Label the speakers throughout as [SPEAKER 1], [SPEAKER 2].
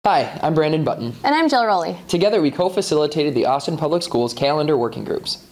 [SPEAKER 1] Hi, I'm Brandon Button.
[SPEAKER 2] And I'm Jill Rowley.
[SPEAKER 1] Together we co-facilitated the Austin Public Schools Calendar Working Groups.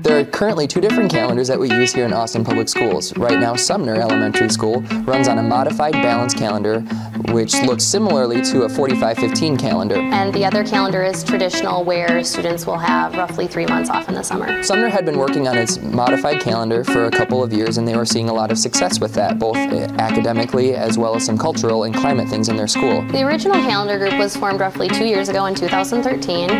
[SPEAKER 1] There are currently two different calendars that we use here in Austin Public Schools. Right now, Sumner Elementary School runs on a modified balance calendar, which looks similarly to a 45-15 calendar.
[SPEAKER 2] And the other calendar is traditional, where students will have roughly 3 months off in the summer.
[SPEAKER 1] Sumner had been working on its modified calendar for a couple of years, and they were seeing a lot of success with that, both academically as well as some cultural and climate things in their school.
[SPEAKER 2] The original calendar group was formed roughly 2 years ago in 2013,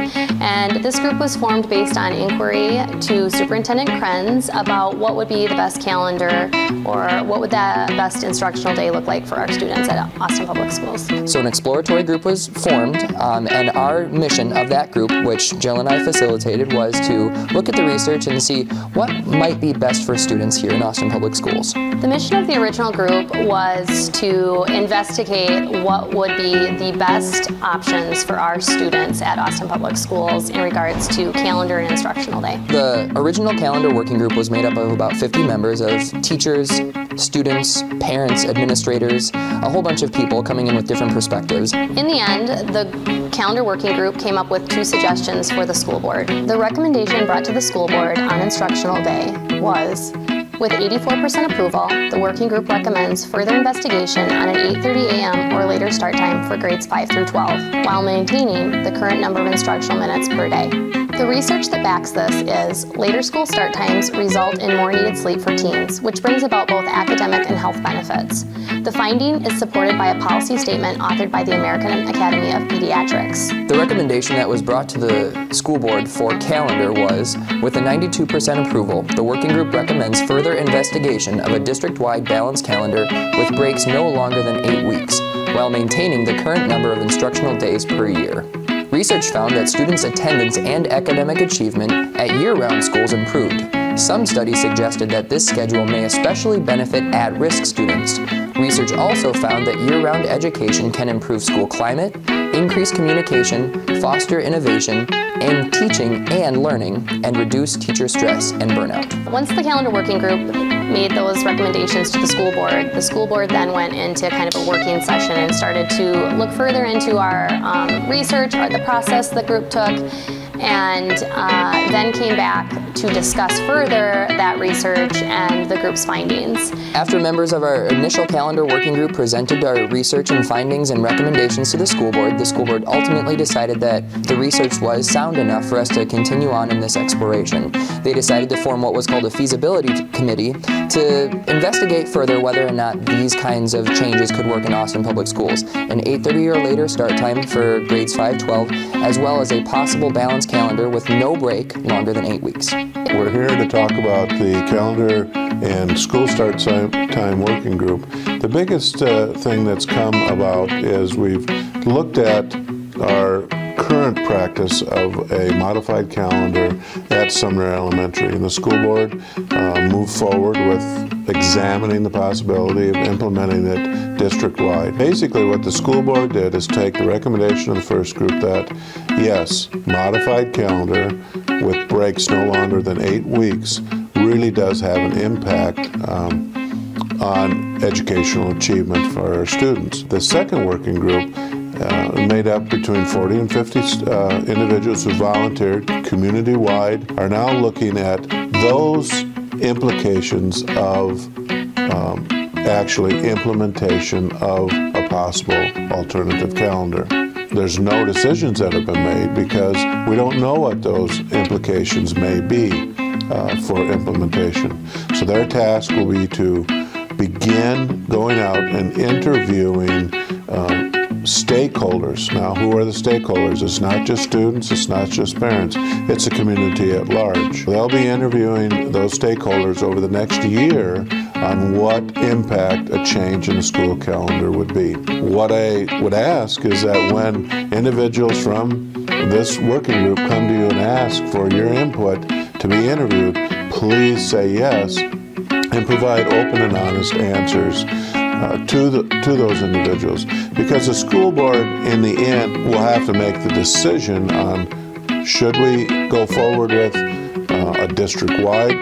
[SPEAKER 2] and this group was formed based on inquiry to Superintendent Krenz about what would be the best calendar or what would the best instructional day look like for our students at Austin Public Schools.
[SPEAKER 1] So an exploratory group was formed, and our mission of that group, which Jill and I facilitated, was to look at the research and see what might be best for students here in Austin Public Schools.
[SPEAKER 2] The mission of the original group was to investigate what would be the best options for our students at Austin Public Schools in regards to calendar and instructional day.
[SPEAKER 1] The original calendar working group was made up of about 50 members of teachers, students, parents, administrators, a whole bunch of people coming in with different perspectives.
[SPEAKER 2] In the end, the calendar working group came up with 2 suggestions for the school board. The recommendation brought to the school board on instructional day was, with 84% approval, the working group recommends further investigation on an 8:30 a.m. or later start time for grades 5 through 12, while maintaining the current number of instructional minutes per day. The research that backs this is later school start times result in more needed sleep for teens, which brings about both academic and health benefits. The finding is supported by a policy statement authored by the American Academy of Pediatrics.
[SPEAKER 1] The recommendation that was brought to the school board for calendar was, with a 92% approval, the working group recommends further investigation of a district-wide balanced calendar with breaks no longer than 8 weeks, while maintaining the current number of instructional days per year. Research found that students' attendance and academic achievement at year-round schools improved. Some studies suggested that this schedule may especially benefit at-risk students. Research also found that year-round education can improve school climate, increase communication, foster innovation, and teaching and learning, and reduce teacher stress and burnout.
[SPEAKER 2] Once the calendar working group made those recommendations to the school board then went into kind of a working session and started to look further into our research, or the process the group took, and then came back to discuss further that research and the group's findings.
[SPEAKER 1] After members of our initial calendar working group presented our research and findings and recommendations to the school board ultimately decided that the research was sound enough for us to continue on in this exploration. They decided to form what was called a feasibility committee to investigate further whether or not these kinds of changes could work in Austin Public Schools. An 8:30 or later start time for grades 5-12, as well as a possible balanced calendar with no break longer than 8 weeks.
[SPEAKER 3] We're here to talk about the calendar and school start time working group. The biggest thing that's come about is we've looked at our current practice of a modified calendar at Sumner Elementary, and the school board moved forward with examining the possibility of implementing it district-wide. Basically what the school board did is take the recommendation of the first group that, yes, modified calendar with breaks no longer than 8 weeks really does have an impact on educational achievement for our students. The second working group made up between 40 and 50 individuals who volunteered community-wide, are now looking at those implications of actually implementation of a possible alternative calendar. There's no decisions that have been made because we don't know what those implications may be for implementation. So their task will be to begin going out and interviewing stakeholders. Now, who are the stakeholders? It's not just students, it's not just parents, it's a community at large. They'll be interviewing those stakeholders over the next year on what impact a change in the school calendar would be. What I would ask is that when individuals from this working group come to you and ask for your input to be interviewed, please say yes and provide open and honest answers to those individuals, because the school board in the end will have to make the decision on should we go forward with a district-wide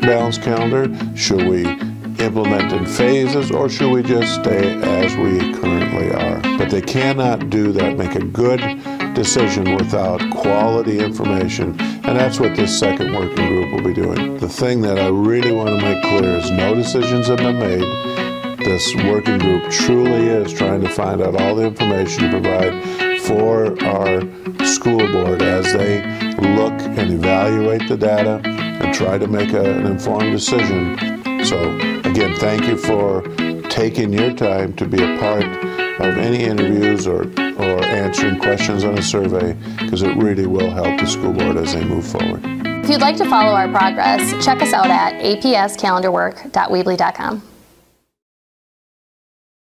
[SPEAKER 3] balanced calendar? Should we implement in phases, or should we just stay as we currently are? But they cannot do that, make a good decision without quality information, and that's what this second working group will be doing. The thing that I really want to make clear is no decisions have been made. This working group truly is trying to find out all the information to provide for our school board as they look and evaluate the data and try to make an informed decision. So again, thank you for taking your time to be a part of any interviews or answering questions on a survey, because it really will help the school board as they move forward.
[SPEAKER 2] If you'd like to follow our progress, check us out at apscalendarwork.weebly.com.